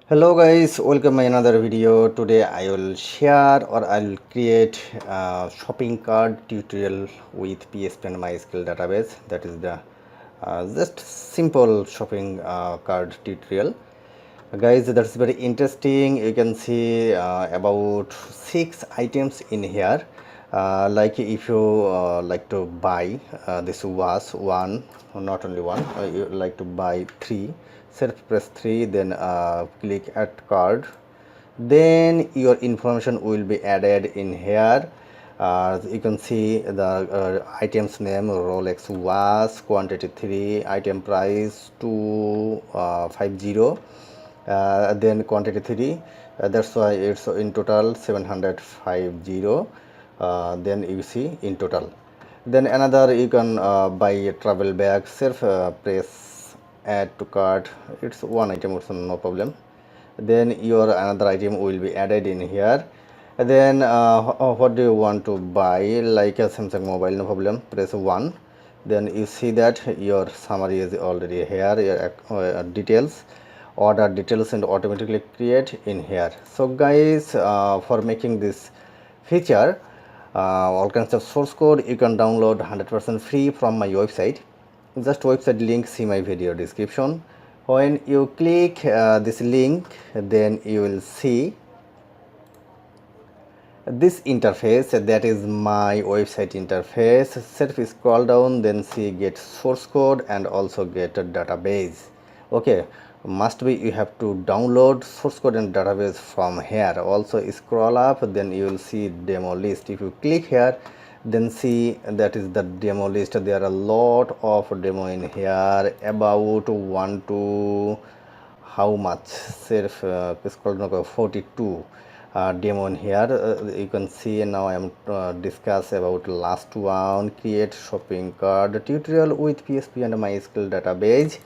Hello guys, welcome to another video. Today I will share or I'll create a shopping cart tutorial with PHP and MySQL database. That is the just simple shopping cart tutorial. Guys, that's very interesting. You can see about 6 items in here. Like if you like to buy this was one, not only one, you like to buy three, self press 3, then click add card, then your information will be added in here. You can see the items name Rolex was quantity 3, item price 250, then quantity 3, that's why it's in total 750. Then you see in total. Then another, you can buy a travel bag, self press add to cart, it's one item also, no problem. Then your another item will be added in here. Then what do you want to buy, like a Samsung mobile, no problem, press 1. Then you see that your summary is already here, your details, order details, and automatically create in here. So guys, for making this feature, all kinds of source code you can download 100% free from my website. Just website link, see my video description. When you click this link, then you will see this interface, that is my website interface. Self scroll down, then see get source code and also get a database. Okay, must be you have to download source code and database from here. Also scroll up, then you will see demo list. If you click here, then see that is the demo list. There are a lot of demo in here, about 1 to how much, self scroll down, 42 demo in here. You can see now I am discuss about last one, create shopping cart tutorial with PHP and MySQL database.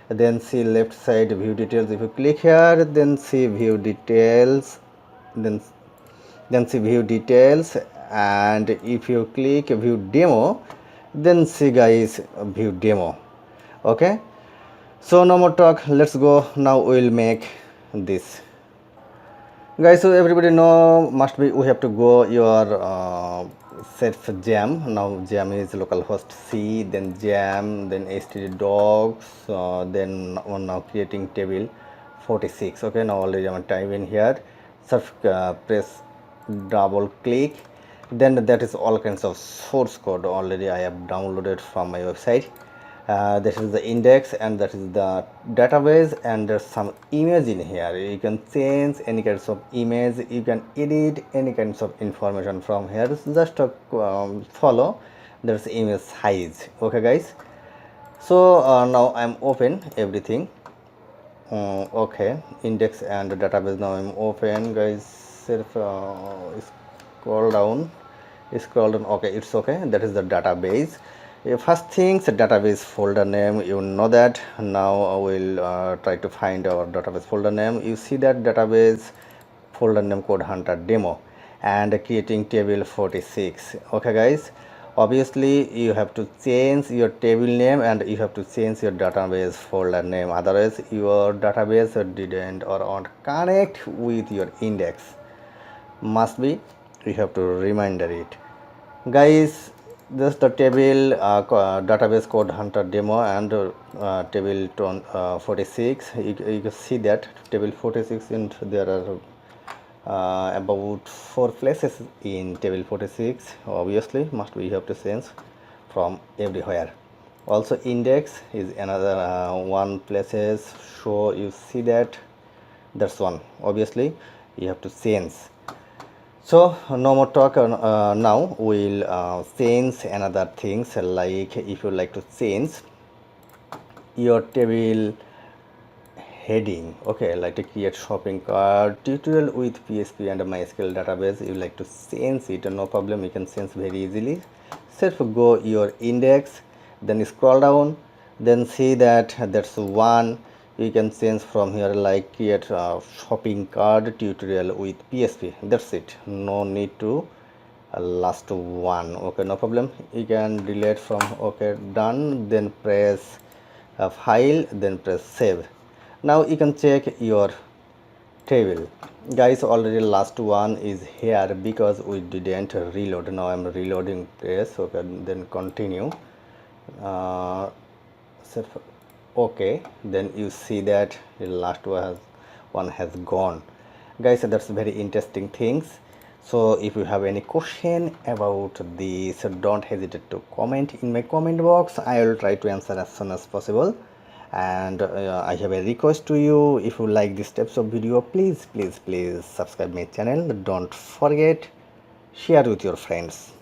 Then see left side view details. If you click here, then see view details, then see view details, and if you click view demo, then see guys view demo. Okay, so no more talk, let's go. Now we'll make this, guys. So everybody know, must be we have to go your self jam. Now jam is localhost C, then jam, then std docs, then now creating table 46. Okay, now already I'm type in here, self press double click, then that is all kinds of source code already I have downloaded from my website. This is the index and that is the database, and there's some image in here. You can change any kinds of image, you can edit any kinds of information from here. Just follow, there's image size. Okay guys, so now I'm open everything. Okay, index and database, now I'm open guys. Self scroll down, okay, it's okay, that is the database. First things, database folder name, you know that. Now I will try to find our database folder name. You see that database folder name code hunter demo, and creating table 46. Okay guys, obviously you have to change your table name and you have to change your database folder name, otherwise your database didn't or won't connect with your index. Must be you have to reminder it, guys. This the table database code hunter demo and table 46. You can see that table 46, and there are about 4 places in table 46. Obviously must be you have to change from everywhere. Also index is another one places, so you see that that's one, obviously you have to change. So no more talk. Now we'll change another things, like if you like to change your table heading. Okay, like to create shopping cart tutorial with PHP and MySQL database, you like to change it, no problem, you can change very easily. Self go your index, then scroll down, then see that that's one. You can change from here, like create shopping cart tutorial with PHP. That's it, no need to last one. Okay, no problem, you can delete from. Okay, done, then press file, then press save. Now you can check your table. Guys, already last one is here because we didn't reload. Now I'm reloading this. Okay, then continue. uh, okay, then you see that the last one has gone. Guys, that's very interesting things. So if you have any question about this, don't hesitate to comment in my comment box. I will try to answer as soon as possible. And I have a request to you. If you like these types of video, please subscribe my channel. Don't forget, share with your friends.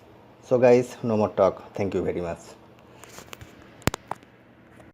So guys, no more talk. Thank you very much.